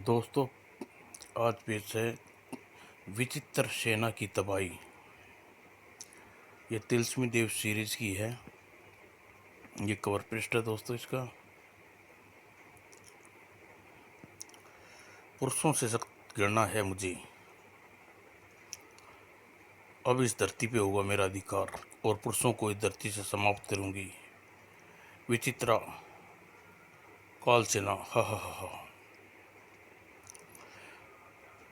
दोस्तों, आज पेश है विचित्र सेना की तबाही। ये तिलस्मी देव सीरीज की है। ये कवर पृष्ठ है दोस्तों इसका। पुरुषों से सख्त घृणा है मुझे, अब इस धरती पे होगा मेरा अधिकार और पुरुषों को इस धरती से समाप्त करूंगी। विचित्रा काल सेना। हा हा हा हा।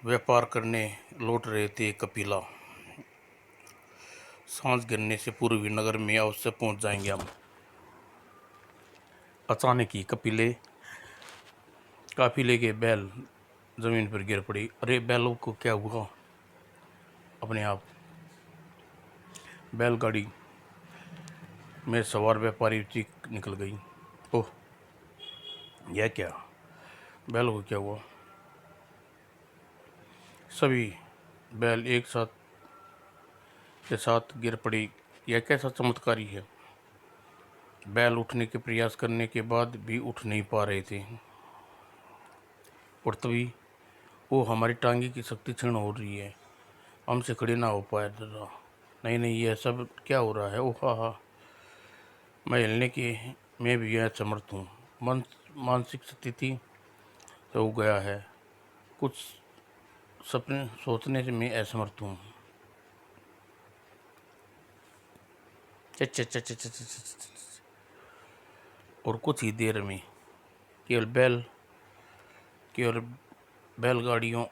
व्यापार करने लौट रहे थे कपिला। सांझ गिरने से पूर्व नगर में अवश्य पहुंच जाएंगे हम। अचानक ही काफिले के बैल जमीन पर गिर पड़ी। अरे बैलों को क्या हुआ? अपने आप बैलगाड़ी में सवार व्यापारी चीख निकल गई। ओह, यह क्या? बैलों को क्या हुआ? सभी बैल एक साथ गिर पड़ी। यह कैसा चमत्कारी है? बैल उठने के प्रयास करने के बाद भी उठ नहीं पा रहे थे। और तभी वो हमारी टांगे की शक्ति क्षीण हो रही है, हमसे खड़े ना हो पाए दादा। नहीं नहीं, यह सब क्या हो रहा है? ओह हा हा, मैं हिलने के में भी यह समर्थ हूँ। मानसिक स्थिति से हो गया है, कुछ सपने सोचने से मैं असमर्थ हूँ। और कुछ ही देर में केवल बैलगाड़ियों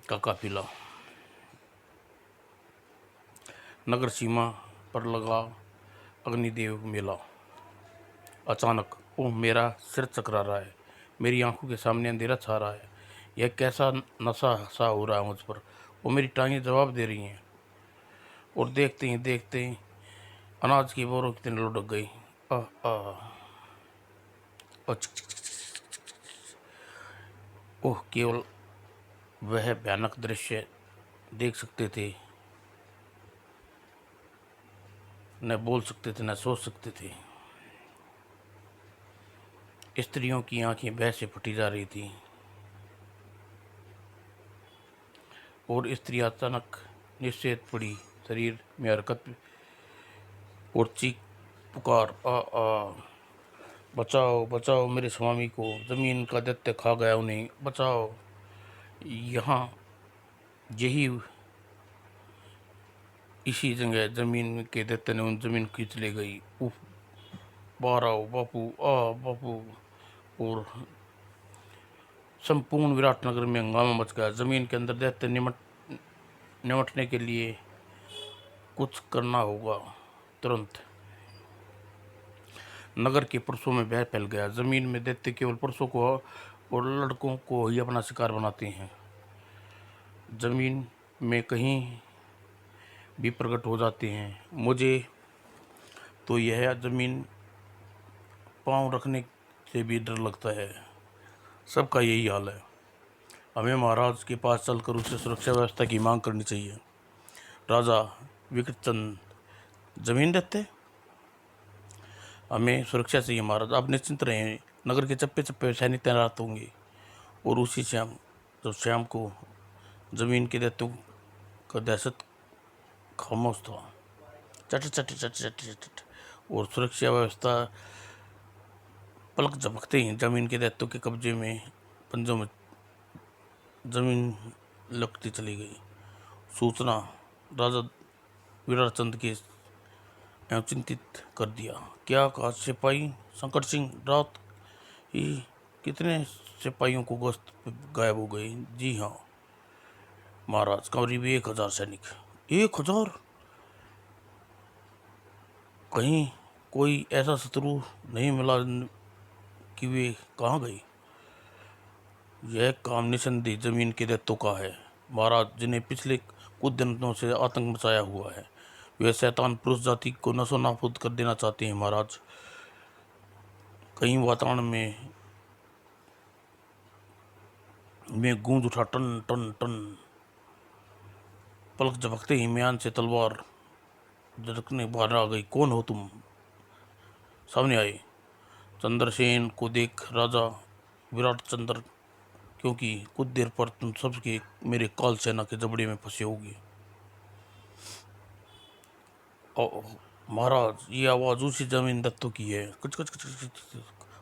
का काफिला नगर सीमा पर लगा अग्निदेव मेला। अचानक ओह, मेरा सिर चकरा रहा है, मेरी आंखों के सामने अंधेरा छा रहा है। यह कैसा नशा सा हो रहा है मुझ पर। वो मेरी टांगें जवाब दे रही हैं। और देखते ही अनाज की बोरों की तरह लुढ़क गई। आह आह। और ओह, केवल वह भयानक दृश्य देख सकते थे, न बोल सकते थे, न सोच सकते थे। स्त्रियों की आंखें भय से फटी जा रही थी और स्त्री अचानक निश्चेत पड़ी, शरीर में हरकत और चीख पुकार। आ आ, बचाओ बचाओ मेरे स्वामी को, जमीन का दैत्य खा गया उन्हें, बचाओ। यहाँ यही इसी जगह जमीन के दैत्य ने उन जमीन खींच ले गई। उफ, बाहर आओ बापू, आ बापू। और संपूर्ण विराटनगर में हंगामा मच गया। जमीन के अंदर दैत्य निमटने के लिए कुछ करना होगा तुरंत। नगर के पुरुषों में भय फैल गया। जमीन में दैत्य केवल पुरुषों को और लड़कों को ही अपना शिकार बनाते हैं। जमीन में कहीं भी प्रकट हो जाते हैं। मुझे तो यह जमीन पांव रखने से भी डर लगता है। सबका यही हाल है। हमें महाराज के पास चलकर उससे सुरक्षा व्यवस्था की मांग करनी चाहिए। राजा विक्रमचंद, जमीन देते हमें सुरक्षा चाहिए महाराज, आप निश्चिंत रहें। नगर के चप्पे चप्पे सैनिक तैनात होंगे। और उसी शाम, जब शाम को जमीन के दैत्यों का दहशत खामोश था, चट चट चट चट चट, और सुरक्षा व्यवस्था पलक झपकते ही जमीन के दैत्यों के कब्जे में, पंजों में जमीन लगती चली गई। सूचना राजा विराटचंद के चिंतित कर दिया। क्या कहा सिपाही शंकर सिंह? रात ही कितने सिपाहियों को गश्त पे गायब हो गए? जी हाँ महाराज, करीब 1000 सैनिक। 1000? कहीं कोई ऐसा शत्रु नहीं मिला कि वे कहाँ गए? यह काम निसंदेह जमीन के दैत्यों का है महाराज, जिन्हें पिछले कुछ दिनों से आतंक मचाया हुआ है। वे शैतान पुरुष जाति को नसो नाबूद कर देना चाहते हैं महाराज। कहीं वातावरण में गूंज उठा टन टन टन। पलक झपकते ही म्यान से तलवार झटकने बाहर आ गई। कौन हो तुम? सामने आए। चंद्रसेन को देख राजा विराट चंद्र क्योंकि कुछ देर पर तुम सबके मेरे काल सेना के जबड़े में फंसे होगे। महाराज, ये आवाज़ उसी जमीन दत्तों की है। कुछ कुछ कुछ कुछ।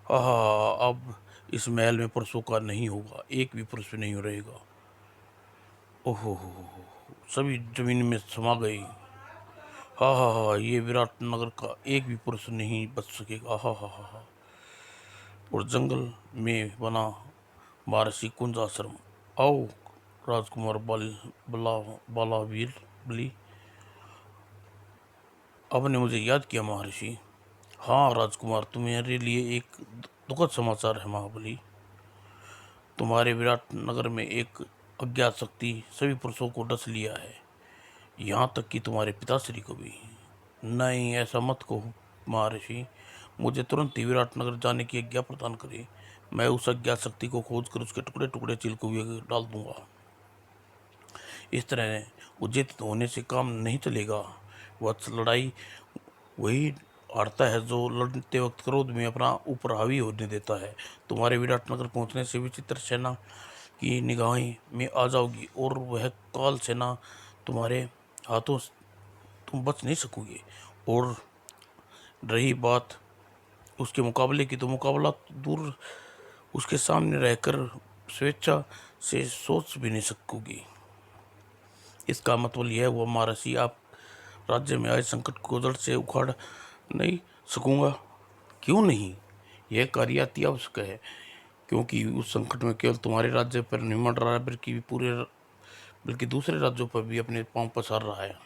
हाँ, अब इस महल में पुरुषों का नहीं होगा, एक भी पुरुष नहीं रहेगा। ओहो, सभी जमीन में समा गए। हाँ हाँ हाँ, ये विराट नगर का एक भी पुरुष नहीं बच सकेगा। हाँ हाँ हाँ हाँ। और जंगल में बना महर्षि कुंज आश्रम। आओ राजकुमार बला बालावीर बली, आपने मुझे याद किया महर्षि। हाँ राजकुमार, तुम्हारे लिए एक दुखद समाचार है महाबली। तुम्हारे विराट नगर में एक अज्ञात शक्ति सभी पुरुषों को डस लिया है, यहाँ तक कि तुम्हारे पिताश्री को भी। नहीं, ऐसा मत कहो महर्षि, मुझे तुरंत ही विराट नगर जाने की आज्ञा प्रदान करें। मैं उस अज्ञात शक्ति को खोज कर उसके टुकड़े टुकड़े चिलको हुए डाल दूंगा। इस तरह उज्जित होने से काम नहीं चलेगा। वत्स, लड़ाई वही हारता है जो लड़ते वक्त क्रोध में अपना ऊपर हावी होने देता है। तुम्हारे विराटनगर पहुंचने से विचित्र सेना की निगाहें में आ जाओगी और वह काल सेना तुम्हारे हाथों से तुम बच नहीं सकोगे। और रही बात उसके मुकाबले की, तो मुकाबला तो दूर, उसके सामने रहकर स्वेच्छा से सोच भी नहीं सकोगी। इसका मतलब यह हुआ महर्षि, आप राज्य में आए संकट को जड़ से उखाड़ नहीं सकूंगा। क्यों नहीं, यह कार्य अति आवश्यक है, क्योंकि उस संकट में केवल तुम्हारे राज्य पर नहीं मंड रहा है, बल्कि दूसरे राज्यों पर भी अपने पांव पसार रहा है।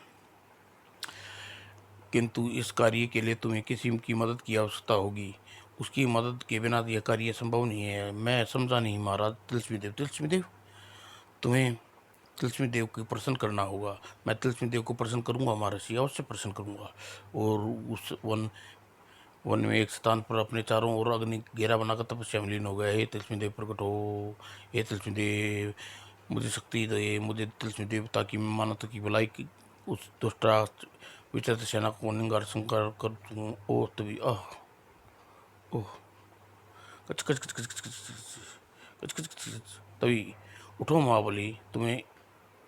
किंतु इस कार्य के लिए तुम्हें किसी की मदद की आवश्यकता होगी। उसकी मदद के बिना यह कार्य संभव नहीं है। मैं समझा नहीं महाराज। तिलस्मी देव, तिलस्मी देव, तुम्हें तिलस्मी देव को प्रसन्न करना होगा। मैं तिलस्मी देव को प्रसन्न करूंगा महर्षि, अवश्य प्रसन्न करूंगा। और उस वन में एक स्थान पर अपने चारों ओर अग्नि घेरा बनाकर तपस्या में लीन हो गया। हे तिलस्मी देव प्रकट हो, हे तिलस्मी देव मुझे शक्ति दे, मुझे तिलस्मी देव, ताकि मैं मानवता की भलाई की उस दुष्टा विचित्र सेना को निंगार संकार कर दूं। ओह तभी ओह, कच कच कच कच कच कच कच कच कच कच। तभी उठो महाबली, तुम्हें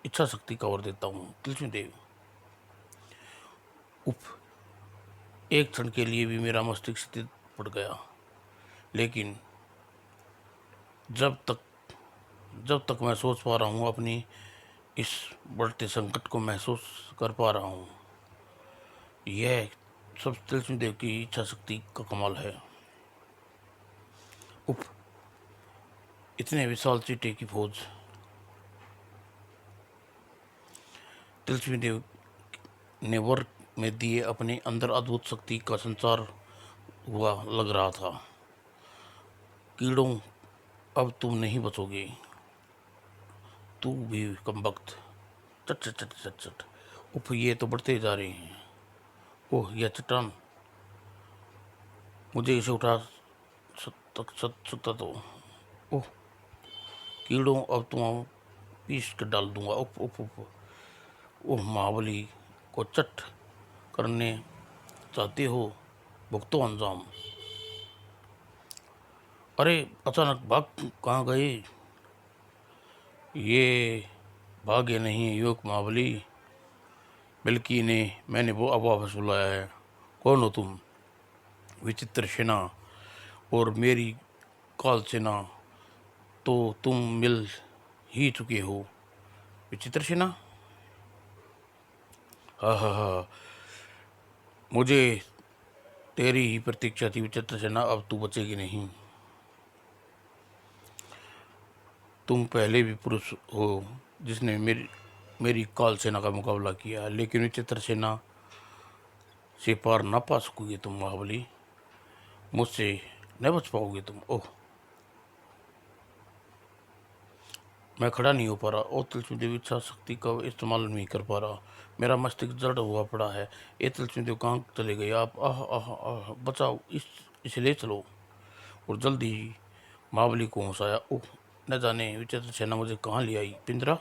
इच्छा शक्ति का वर देता हूँ। तिलस्मी देव, उफ, एक क्षण के लिए भी मेरा मस्तिष्क स्थिर पड़ गया। लेकिन जब तक जब तक मैं सोच पा रहा हूँ, अपनी इस बढ़ते संकट को महसूस कर पा रहा हूँ, यह सब तिलस्मी देव की इच्छा शक्ति का कमाल है। उफ, इतने विशाल चीटे की फौज। तिलस्मी देव ने वर में दिए अपने अंदर अद्भुत शक्ति का संचार हुआ लग रहा था। कीड़ों, अब तुम नहीं बचोगे, तू भी कमबख्त। चट चट चट चट चट। उफ, ये तो बढ़ते जा रहे हैं। ओह, यह चट्टान, मुझे इसे उठा सकता तो। ओह कीड़ों, अब तुम पीस कर डाल दूंगा। उफ उफ उफ। ओह, महाबली को चट करने चाहते हो, भुगतो अंजाम। अरे अचानक भाग कहाँ गए? ये भाग्य नहीं है युवक महाबली, बल्कि मैंने वो अब वापस बुलाया है। कौन हो तुम? विचित्र सेना और मेरी काल सेना तो तुम मिल ही चुके हो। विचित्र सेना, हाँ हाँ हाँ, मुझे तेरी ही प्रतीक्षा थी विचित्र सेना, अब तू बचेगी नहीं। तुम पहले भी पुरुष हो जिसने मेरी काल सेना का मुकाबला किया, लेकिन विचित्र सेना से पार ना पा सकोगे तुम महाबली। मुझसे न बच पाओगे तुम। ओह, मैं खड़ा नहीं हो पा रहा और तिलस्मी देव इच्छा शक्ति का इस्तेमाल नहीं कर पा रहा। मेरा मस्तिष्क जड़ हुआ पड़ा है। ये तिलस्मी देव कहाँ चले गए आप? आह आह आह, बचाओ, इसे ले चलो। और जल्दी ही महाबली को हंसाया। ओह, न जाने विचित्र सेना मुझे कहाँ ले आई। पिंजरा,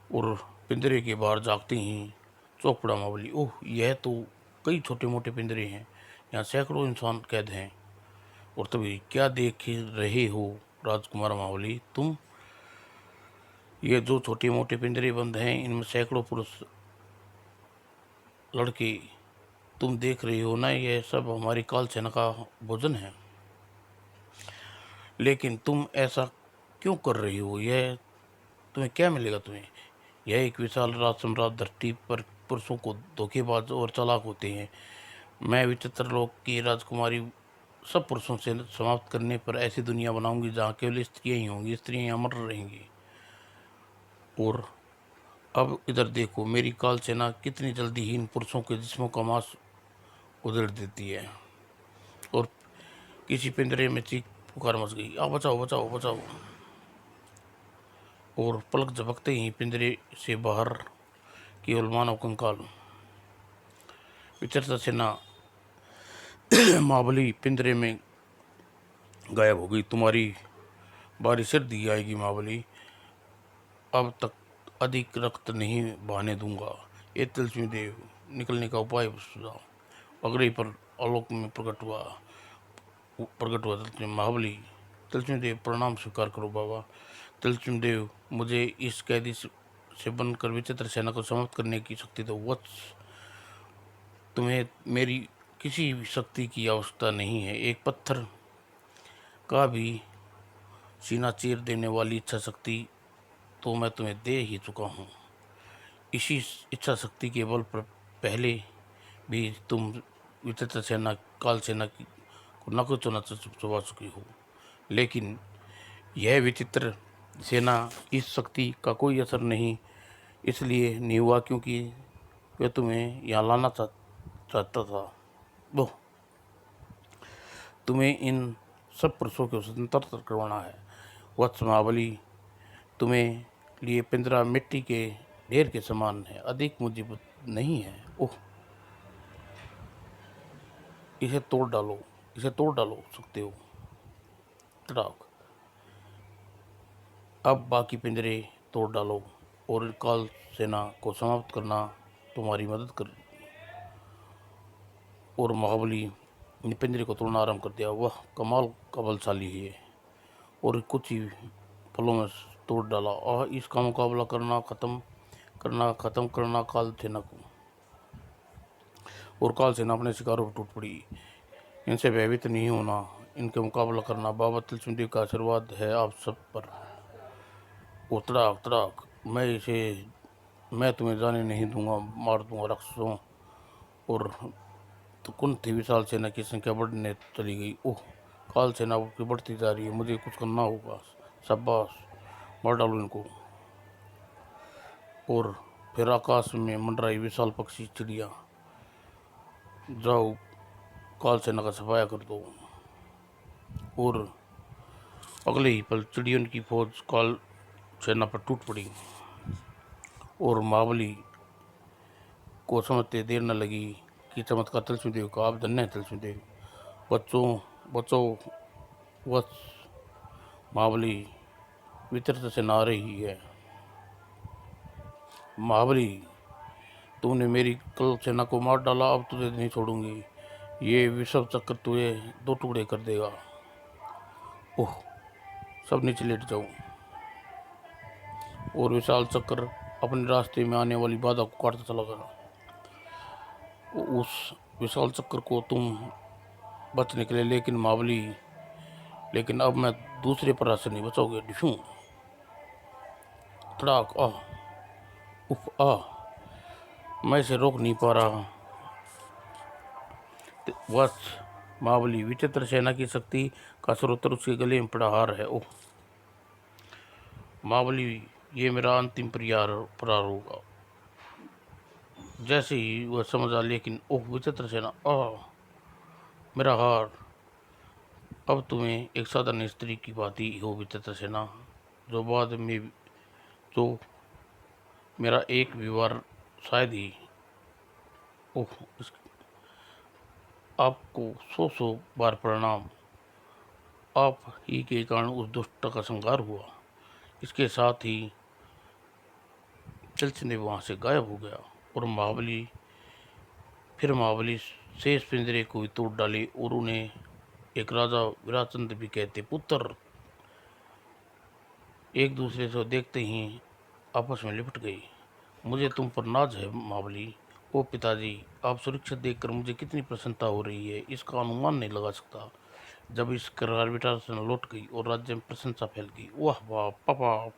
और पिंजरे के बाहर जागते ही चौंक पड़ा महाबली। ओह, यह तो कई छोटे मोटे पिंजरे हैं, यहाँ सैकड़ों इंसान कैद हैं। और तभी क्या देख रहे हो? राजकुमार महाबली, तुम ये जो छोटे मोटे पिंजरे बंद हैं, इनमें सैकड़ों पुरुष लड़के तुम देख रही हो ना, ये सब हमारी काल सेना का भोजन है। लेकिन तुम ऐसा क्यों कर रही हो? यह तुम्हें क्या मिलेगा? तुम्हें यह एक विशाल राज सम्राट धरती पर पुरुषों को धोखेबाज और चालाक होते हैं। मैं विचित्र लोक की राजकुमारी सब पुरुषों से समाप्त करने पर ऐसी दुनिया बनाऊंगी जहाँ केवल स्त्रियां ही होंगी, स्त्रियां ही अमर रहेंगी। और अब इधर देखो, मेरी काल सेना कितनी जल्दी ही इन पुरुषों के जिस्मों का मांस उधेड़ देती है। और किसी पिंजरे में चीख पुकार मच गई, आ बचाओ बचाओ बचाओ। और पलक झपकते ही पिंजरे से बाहर केवल मानव कंकाल। विचित्र सेना महाबली पिंजरे में गायब हो गई। तुम्हारी बारी सिर दी आएगी महाबली, अब तक अधिक रक्त नहीं बहाने दूंगा। ये तिलस्मी देव, निकलने का उपाय सुझाओ। अगले पर आलोक में प्रकट हुआ तिलस्मी महाबली। तिलस्मी देव, प्रणाम स्वीकार करो बाबा। तिलस्मी देव, मुझे इस कैदी से बनकर विचित्र सेना को समाप्त करने की शक्ति दो। वत्स, तुम्हें मेरी किसी भी शक्ति की आवश्यकता नहीं है। एक पत्थर का भी सीना चीर देने वाली इच्छा शक्ति तो मैं तुम्हें दे ही चुका हूँ। इसी इच्छा शक्ति के बल पर पहले भी तुम विचित्र सेना, काल सेना की को न कुछ न चुबा चुकी हो। लेकिन यह विचित्र सेना इस शक्ति का कोई असर नहीं इसलिए नहीं हुआ क्योंकि वह तुम्हें यहाँ लाना चाहता था। वो तुम्हें इन सब पुरुषों को स्वतंत्र करवाना है। वत्स महाबली, तुम्हें लिए पिंजरा मिट्टी के ढेर के समान है, अधिक मुसीबत नहीं है। ओह, इसे तोड़ डालो, इसे तोड़ डालो सकते हो। तड़ाक, अब बाकी पिंजरे तोड़ डालो और काल सेना को समाप्त करना तुम्हारी मदद कर। और महाबली ने पिंजरे को तोड़ना आरंभ कर दिया। वह कमाल का बलशाली है और कुछ ही पलों में तोड़ डाला। और इसका मुकाबला खत्म करना काल सेना को। और काल सेना अपने शिकारों पर टूट पड़ी। इनसे भयभीत नहीं होना, इनके मुकाबला करना बाबा तिलस्मी देव का आशीर्वाद है आप सब पर। वो तड़ाक तड़ाक, मैं तुम्हें जाने नहीं दूंगा, मार दूंगा राक्षसों। और तो कुंती विशाल सेना की संख्या बढ़ने चली गई। ओह, काल सेना की बढ़ती जा रही है, मुझे कुछ करना होगा। शाबाश, मार डालो इनको। और फिर आकाश में मंडराई विशाल पक्षी चिड़िया, जाओ काल सेना का सफाया कर दो। और अगले ही पल चिड़ियों की फौज काल सेना पर टूट पड़ी। और महाबली को समझते देर न लगी कि चमत्कार तिलस्मी देव का। आप धन्य है तिलस्मी देव। बच्चों बचो, वत्स महाबली विचित्र सेना आ रही है। महाबली, तूने मेरी कल सेना को मार डाला, अब तुझे नहीं छोड़ूंगी। ये विषव चक्र तुझे दो टुकड़े कर देगा। ओह, सब नीचे लेट जाओ। और विशाल चक्र अपने रास्ते में आने वाली बाधा को काटता चला गया। उस विशाल चक्र को तुम बच निकले, लेकिन महाबली, लेकिन अब मैं दूसरे पर से नहीं बचोगे। डिफू, तड़ाक, आ, उफ, आ, मैं इसे रोक नहीं पा रहा। वत्स महाबली, विचित्र सेना की शक्ति का स्रोत उसके गले में पड़ा हार है। ओह महाबली, ये मेरा अंतिम प्रहार होगा। जैसे ही वह समझा, लेकिन ओह विचित्र सेना, मेरा हार। अब तुम्हें एक साधारण स्त्री की भांति हो विचित्र सेना, जो बाद में जो मेरा एक व्यवहार शायद ही। ओह, आपको सौ बार प्रणाम। आप ही के कारण उस दुष्ट का संहार हुआ। इसके साथ ही तिलस्मी वहाँ से गायब हो गया। और महाबली शेष पिंजरे को भी तोड़ डाले और उन्हें एक राजा विराचंद्र भी कहते पुत्र एक दूसरे को देखते ही आपस में लिपट गई। मुझे तुम पर नाज है मावली। ओ पिताजी, आप सुरक्षित देखकर मुझे कितनी प्रसन्नता हो रही है, इसका अनुमान नहीं लगा सकता। जब इस ग्रेविटाशन लौट गई और राज्य में प्रशंसा फैल गई। वाह वाह पापा,